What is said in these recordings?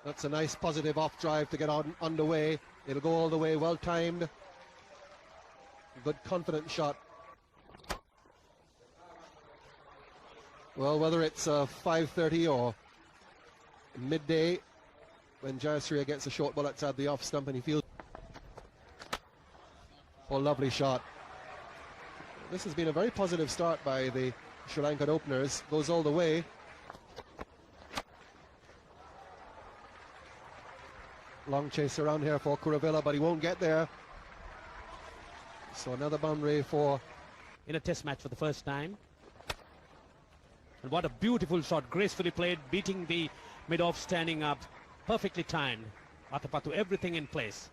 That's a nice positive off drive to get on underway. It'll go all the way, well timed. Good confident shot. Well, whether it's 5:30 or midday, when Jayasuriya gets a short ball outside the off stump and he feels. Oh, lovely shot. This has been a very positive start by the Sri Lankan openers. Goes all the way. Long chase around here for Kuravilla, but he won't get there. So another boundary for... in a test match for the first time. And what a beautiful shot, gracefully played, beating the mid-off, standing up, perfectly timed. Atapattu, everything in place.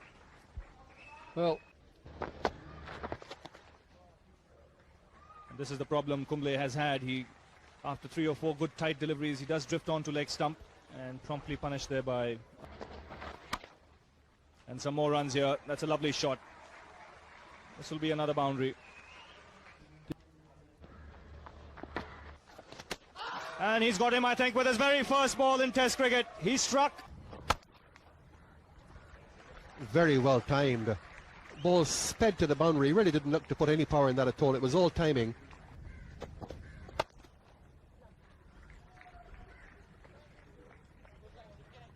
Well, and this is the problem Kumble has had. He, after 3 or 4 good tight deliveries, he does drift onto leg stump and promptly punished there by... And some more runs here. That's a lovely shot. This will be another boundary. And he's got him, I think, with his very first ball in Test cricket. He struck. very well timed. Ball sped to the boundary. He really didn't look to put any power in that at all. It was all timing.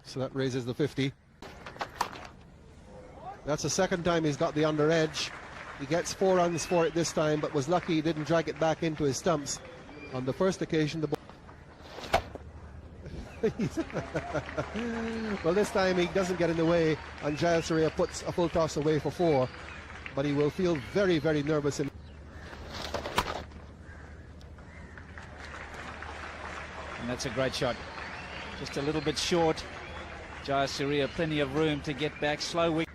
So that raises the 50. That's the second time he's got the under edge. He gets 4 runs for it this time, but was lucky he didn't drag it back into his stumps. On the first occasion, the ball... Well, this time he doesn't get in the way, and Jayasuriya puts a full toss away for 4. But he will feel very, very nervous. And that's a great shot. Just a little bit short. Jayasuriya, plenty of room to get back. Slow wicket.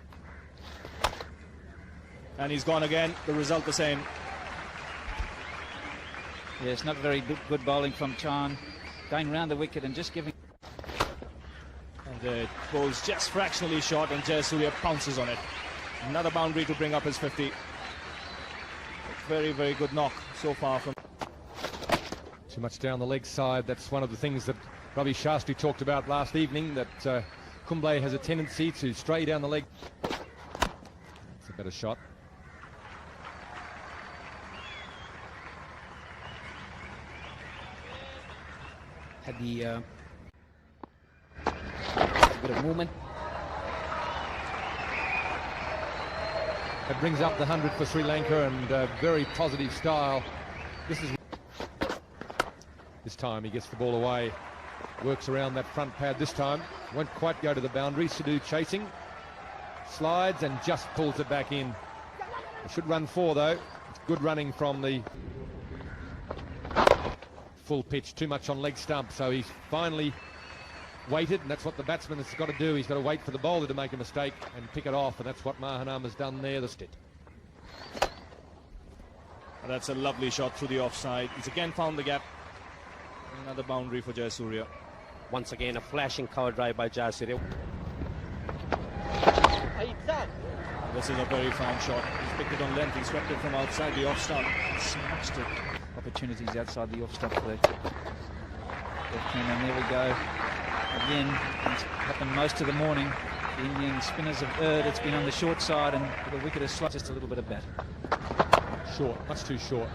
And he's gone again. The result the same. Yes, not very good bowling from Chan. Going round the wicket and just giving... And the ball's just fractionally short, and Jayasuriya pounces on it. Another boundary to bring up his 50. A very, very good knock so far from... Too much down the leg side. That's one of the things that Ravi Shastri talked about last evening, that Kumble has a tendency to stray down the leg. It's a better shot. Had the a bit of movement. That brings up the 100 for Sri Lanka, and very positive style. This time he gets the ball away, works around that front pad this time. Won't quite go to the boundary. Sidhu chasing, slides and just pulls it back in. He should run 4 though. It's good running from the full pitch. Too much on leg stump, so he's finally waited, and that's what the batsman has got to do. He's got to wait for the bowler to make a mistake and pick it off, and that's what Mahanam has done there. And that's a lovely shot through the offside. He's again found the gap. Another boundary for Jayasuriya. Once again, a flashing cover drive by Jayasuriya. This is a very fine shot. He's picked it on length. He swept it from outside the off stump. Smashed it. Opportunities outside the off stump there. And there we go. Again, it's happened most of the morning. The Indian spinners have erred. It's been on the short side, and the wicket has slid just a little bit of bat. Short, much too short.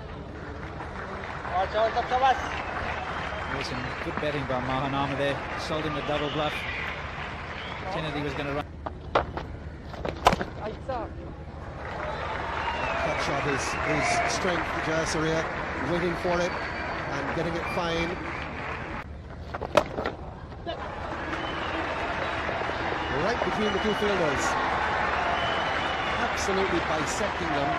There's some good batting by Mahanama there. Sold him the double bluff. Pretended he was going to run. that shot is strength for Jayasuriya, waiting for it and getting it fine. Right between the two fielders, absolutely bisecting them.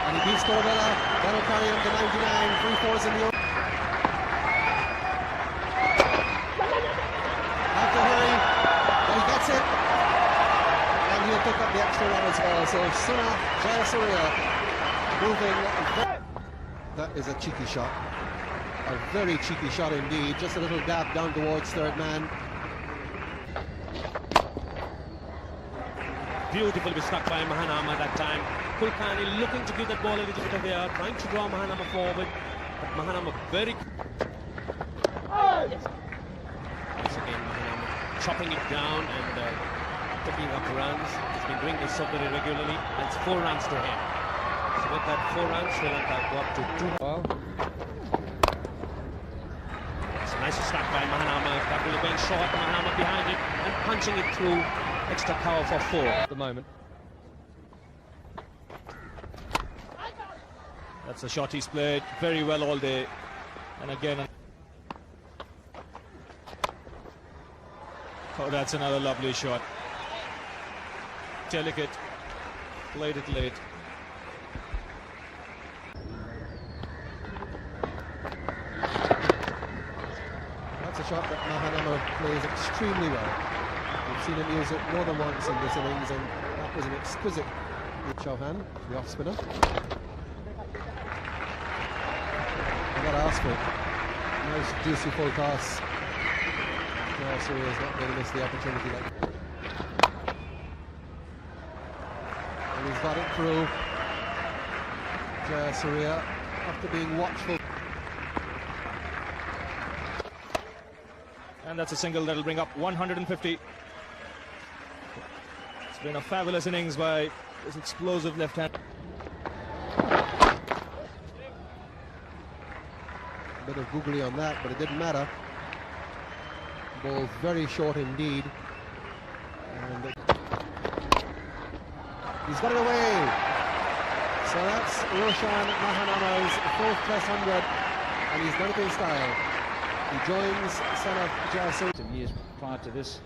And he beats Kuravilla. That'll carry him to 99. 3-4s in the over. After Hurry, he gets it, and he'll pick up the extra run as well. So Suna Jayasuriya moving. That is a cheeky shot. A very cheeky shot indeed. Just a little dab down towards third man. Beautifully struck by Mahanama that time. Kulkarni looking to give that ball a little bit of air, trying to draw Mahanama forward. But Mahanama very... Once again, chopping it down and picking up runs. He's been doing this so very regularly. And it's 4 runs to him. So with that 4 runs, Sri Lanka go up to 2. Well, It's a nice start by Mahanama. That will be short. Mahanama behind it and punching it through. Extra cover for 4. at the moment. That's a shot he's played very well all day. And again, oh, that's another lovely shot. Delicate, played it late. That's a shot that Mahanama plays extremely well. We've seen him use it more than once in this innings, and that was an exquisite Chauhan, the off spinner. I got to ask for it. Nice juicy full toss. Surya is not going to miss the opportunity. And he's got it through. Surya, after being watchful. And that's a single that'll bring up 150. It's been a fabulous innings by this explosive left hand. A bit of googly on that, but it didn't matter. Ball very short indeed. And he's got it away. So that's Roshan Mahanama's 4th Test 100, and he's done it in style. He joins son of Jayasuriya. Some years prior to this,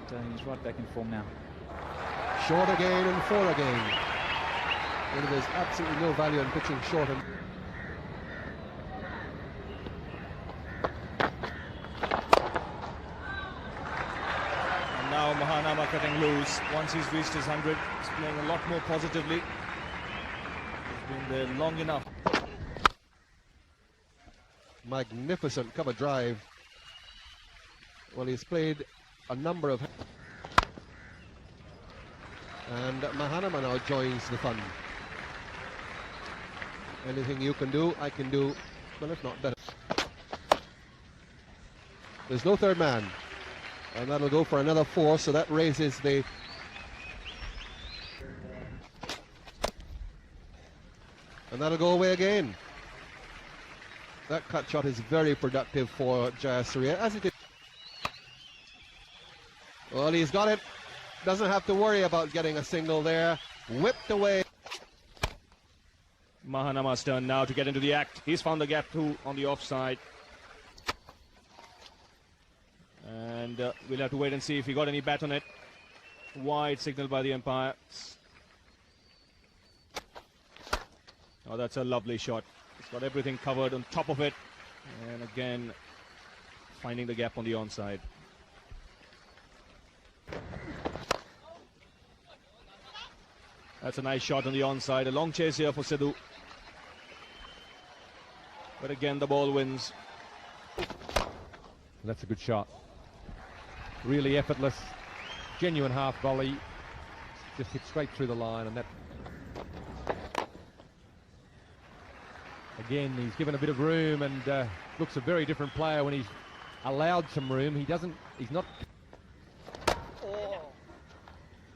but he's right back in form now. Short again and 4 again. And there's absolutely no value in pitching short. And now Mahanama cutting loose. Once he's reached his 100, he's playing a lot more positively. He's been there long enough. magnificent cover drive. Well, he's played a number of... And Mahanama now joins the fun. Anything you can do, I can do, well, if not better. There's no third man. And that'll go for another 4, so that raises the... And that'll go away again. That cut shot is very productive for Jayasuriya, as it is. Well, he's got it. Doesn't have to worry about getting a single there. Whipped away. Mahanama's turn now to get into the act. He's found the gap too on the offside. And we'll have to wait and see if he got any bat on it. Wide signal by the umpire. Oh, that's a lovely shot. It's got everything covered on top of it. And again, finding the gap on the onside. That's a nice shot on the onside. A long chase here for Sidhu. But again, the ball wins. That's a good shot. Really effortless, genuine half volley. Just hit straight through the line, and that... Again, he's given a bit of room and looks a very different player when he's allowed some room. He's not...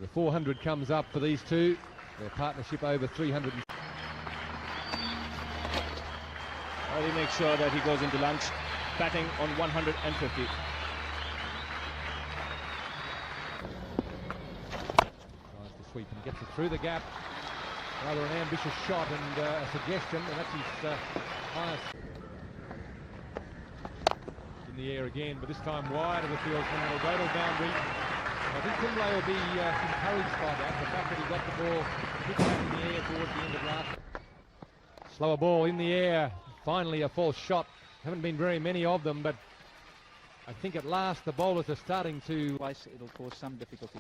The 400 comes up for these two. Their partnership over 300. Well, he makes sure that he goes into lunch, batting on 150. Tries to sweep and gets it through the gap. Rather an ambitious shot and a suggestion, and that's his highest. In the air again, but this time wide of the field, and it'll go to the boundary. I think Kumble will be encouraged by that, the fact that he got the ball hit back in the air towards the end of last. Slower ball in the air, finally a false shot. Haven't been very many of them, but I think at last the bowlers are starting to... It'll cause some difficulty.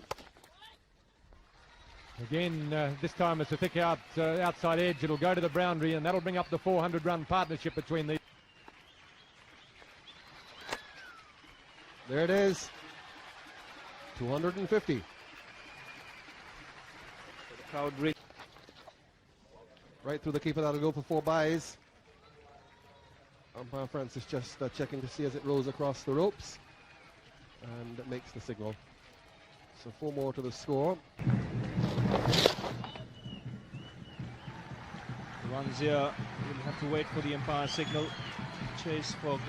Again, this time it's a thick outside edge. It'll go to the boundary, and that'll bring up the 400-run partnership between these. There it is. 250. The crowd really... Right through the keeper, that'll go for 4 byes. Umpire Francis just checking to see as it rolls across the ropes, and it makes the signal. So 4 more to the score. Runs here. We'll have to wait for the umpire signal. Chase for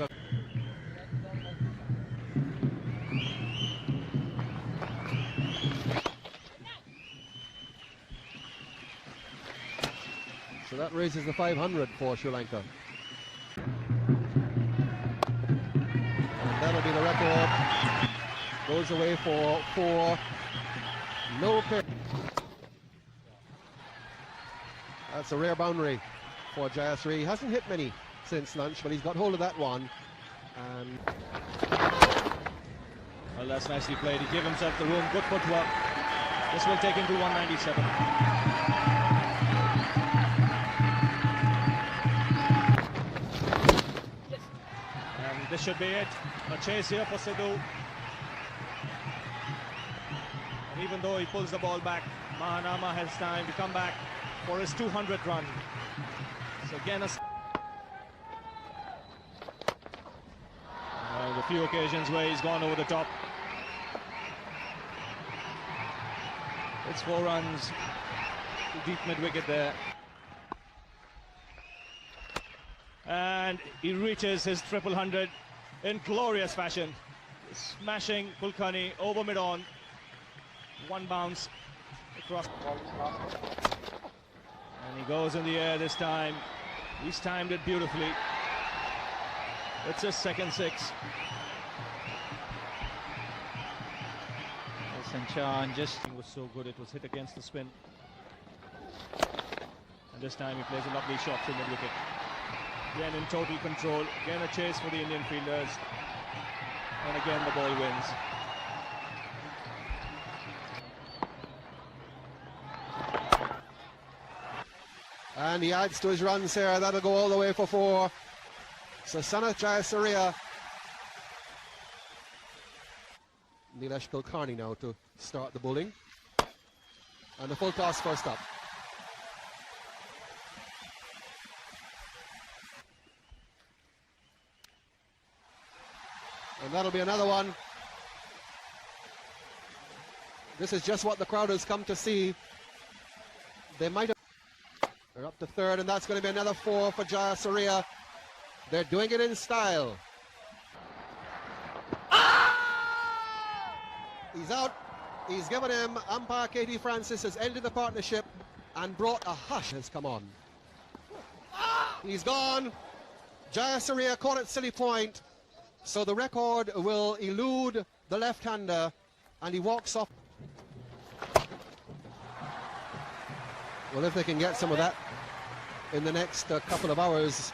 So that raises the 500 for Sri Lanka. And that'll be the record. Goes away for 4. No pin. That's a rare boundary for Jayasri. He hasn't hit many since lunch, but he's got hold of that one. And well, that's nicely played. He gave himself the room. Good footwork. This will take him to 197. And this should be it. A chase here for Sidhu. And even though he pulls the ball back, Mahanama has time to come back for his 200th run. So again, the few occasions where he's gone over the top. It's 4 runs to deep mid-wicket there. And he reaches his 100 in glorious fashion. Smashing Kulkarni over mid-on. 1 bounce across. And he goes in the air this time. He's timed it beautifully. It's his second 6. Sanchan just It was so good, it was hit against the spin. And this time he plays a lovely shot to mid-wicket. Again in total control. Again a chase for the Indian fielders. And again the ball wins. And he adds to his runs here. That'll go all the way for 4. So Sanath Jayasuriya. Nilesh Kulkarni now to start the bowling. And the full toss first up. And that'll be another one. This is just what the crowd has come to see. They might have... They're up to 3rd, and that's going to be another 4 for Jayasuriya. They're doing it in style. He's out. He's given him. Umpire Katie Francis has ended the partnership and brought a hush has come on. He's gone. Jayasuriya caught at silly point. So the record will elude the left-hander, and he walks off. Well, if they can get some of that in the next couple of hours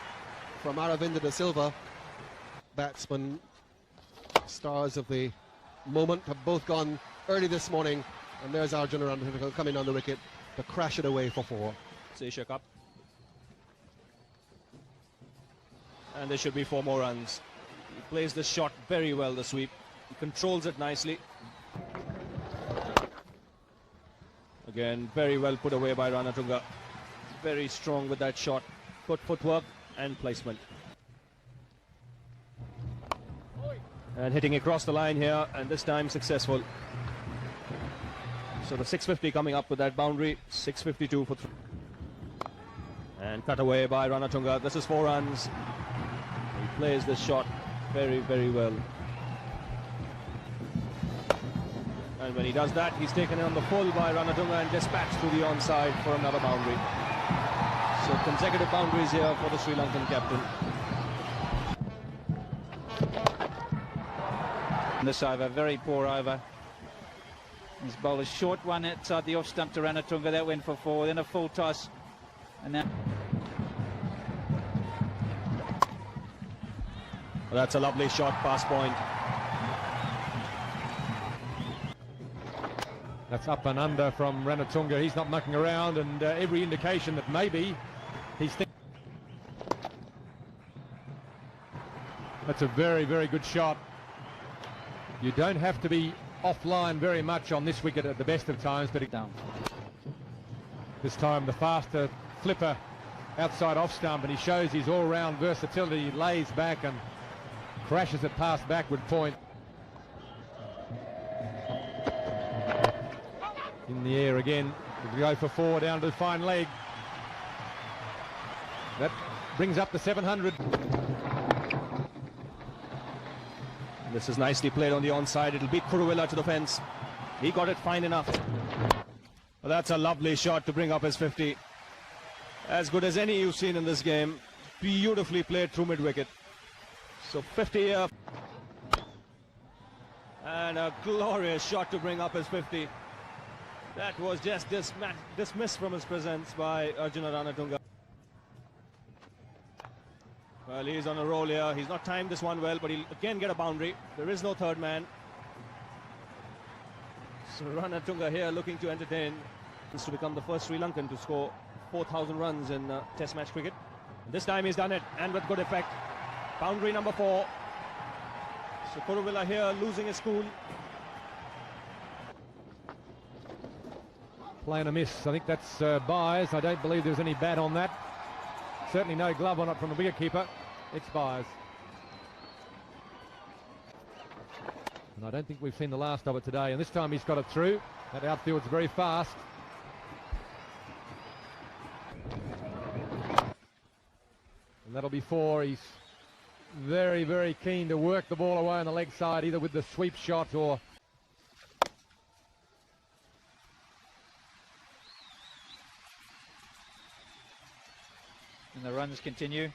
from Aravinda De Silva, batsmen, stars of the moment, have both gone early this morning, and there's Arjuna coming on the wicket to crash it away for 4. It's Asia Cup. And there should be 4 more runs. He plays the shot very well, the sweep. He controls it nicely. Again, very well put away by Ranatunga. Very strong with that shot. Good footwork and placement. And hitting across the line here, and this time successful. So the 650 coming up with that boundary. 652 for 3. And cut away by Ranatunga. This is 4 runs. He plays this shot very, very well. And when he does that, he's taken it on the full by Ranatunga and dispatched to the onside for another boundary. So consecutive boundaries here for the Sri Lankan captain. this over, very poor over. He's bowled a short one outside the off stump to Ranatunga. That went for 4. Then a full toss. And now... Well, that's a lovely shot past point. That's up and under from Ranatunga. He's not mucking around, and every indication that maybe he's thinking. That's a very, very good shot. You don't have to be offline very much on this wicket at the best of times, but down. this time the faster flipper outside off stump, and he shows his all-round versatility. He lays back and crashes it past backward point. In the air again, we go for 4 down to the fine leg. That brings up the 700. This is nicely played on the onside. It'll beat Kuruvilla to the fence. He got it fine enough. Well, that's a lovely shot to bring up his 50. As good as any you've seen in this game. Beautifully played through mid-wicket. So 50 here. And a glorious shot to bring up his 50. That was just dismissed from his presence by Arjuna Ranatunga. Well, he's on a roll here. He's not timed this one well, but he'll again get a boundary. There is no third man. So Ranatunga here looking to entertain. This to become the first Sri Lankan to score 4,000 runs in Test match cricket. And this time he's done it, and with good effect. Boundary number 4. So Kuruvilla here losing his cool. Playing a miss. I think that's Byers. I don't believe there's any bat on that. Certainly no glove on it from the wicketkeeper. It's Byers. And I don't think we've seen the last of it today. And this time he's got it through. That outfield's very fast. And that'll be 4. He's very, very keen to work the ball away on the leg side, either with the sweep shot or... And the runs continue.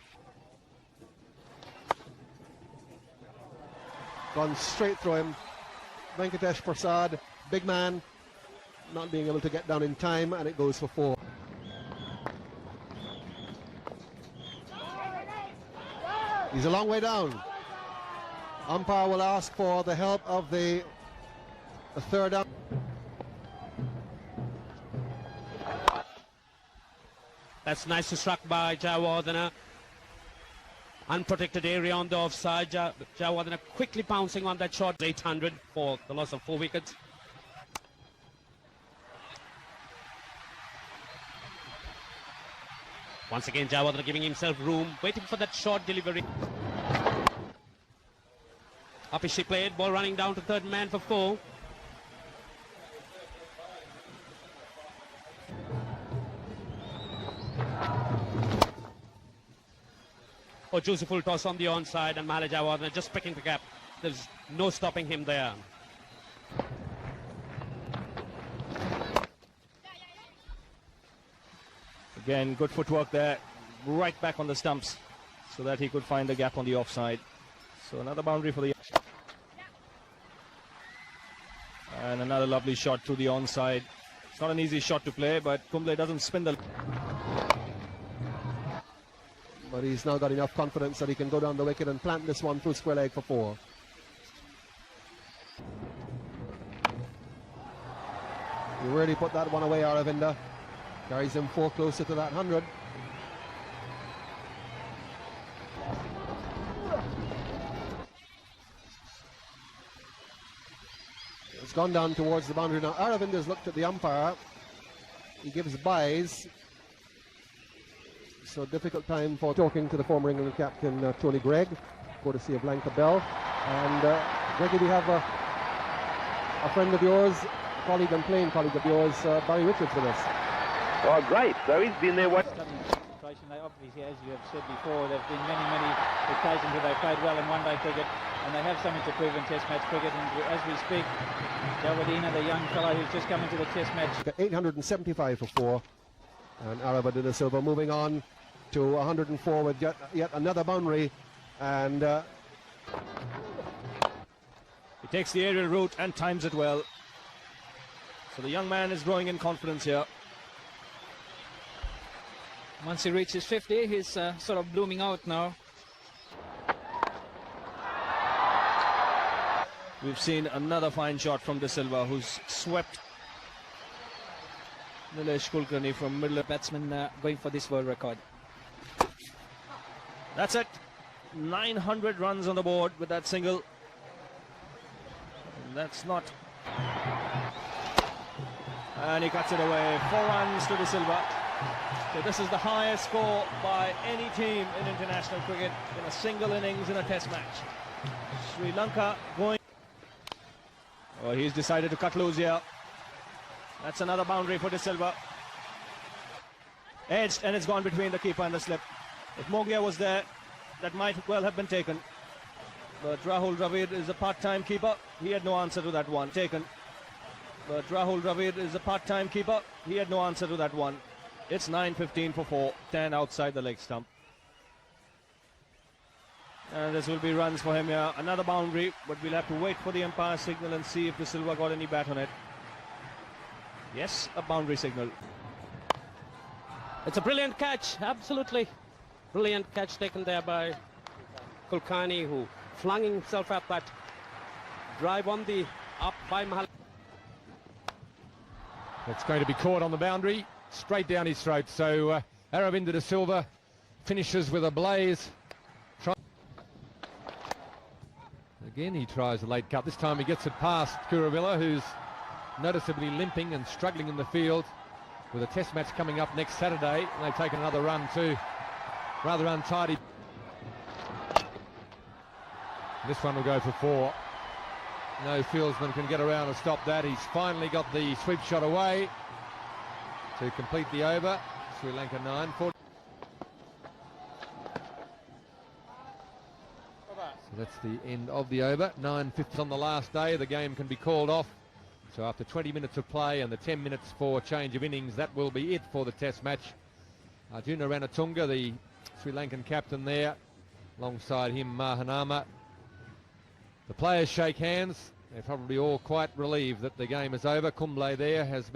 Gone straight through him. Venkatesh Prasad, big man, not being able to get down in time, and it goes for 4. He's a long way down. Umpire will ask for the help of the third up. That's nicely struck by Jayawardena. Unprotected area on the offside. Jayawardena quickly pouncing on that shot. 800 for the loss of 4 wickets. Once again, Jayawardena giving himself room, waiting for that short delivery. Up is she played, ball running down to third man for 4. Oh, juicy full toss on the onside, and Mahala Jayawardena just picking the gap. There's no stopping him there. Again, good footwork there, right back on the stumps, so that he could find the gap on the offside. So another boundary for the... And another lovely shot through the onside. It's not an easy shot to play, but Kumble doesn't spin the... But he's now got enough confidence that he can go down the wicket and plant this one through square leg for 4. He really put that one away, Aravinda. Carries him 4 closer to that 100. It's gone down towards the boundary now. Aravinda's looked at the umpire. He gives byes. So difficult time for talking to the former England captain Tony Gregg, courtesy of Lanka Bell. And Greggy, we have a friend of yours, colleague and playing colleague of yours, Barry Richards, with us. Oh, great. So he's been there. They obviously, as you have said before, there have been many occasions where they've played well in one-day cricket, and they have something to prove in Test match cricket. And as we speak, Jayawardena, the young fellow who's just come into the Test match, 875 for 4, and Aravinda Silva moving on to 104 with yet another boundary, and He takes the aerial route and times it well. So the young man is growing in confidence here. once he reaches 50, he's sort of blooming out now. We've seen another fine shot from De Silva, who's swept Nilesh Kulkarni from middle. Batsman going for this world record. That's it. 900 runs on the board with that single. And that's not... And he cuts it away. 4 runs to De Silva. So this is the highest score by any team in international cricket in a single innings in a test match. Sri Lanka going. Oh, he's decided to cut loose here. That's another boundary for De Silva. Edged, and it's gone between the keeper and the slip. If Mogia was there, that might well have been taken. But Rahul Dravid is a part-time keeper. He had no answer to that one. Taken. But Rahul Dravid is a part-time keeper. He had no answer to that one. It's 9:15 for 4. 10 outside the leg stump. And this will be runs for him here. Another boundary, but we'll have to wait for the umpire signal and see if De Silva got any bat on it. Yes, a boundary signal. It's a brilliant catch, absolutely. Brilliant catch taken there by Kulkarni, who flung himself at that drive on the up by Mahal. It's going to be caught on the boundary, straight down his throat. So Aravinda De Silva finishes with a blaze. Again, he tries a late cut. This time he gets it past Kuravilla, who's noticeably limping and struggling in the field with a test match coming up next Saturday. And they've taken another run too. Rather untidy. This one will go for 4. No fieldsman can get around and stop that. He's finally got the sweep shot away to complete the over. Sri Lanka 9. So that's the end of the over. 9:50 on the last day. The game can be called off. So after 20 minutes of play and the 10 minutes for change of innings, that will be it for the test match. Arjuna Ranatunga, the Sri Lankan captain there, alongside him Mahanama. The players shake hands. They're probably all quite relieved that the game is over. Kumble there has been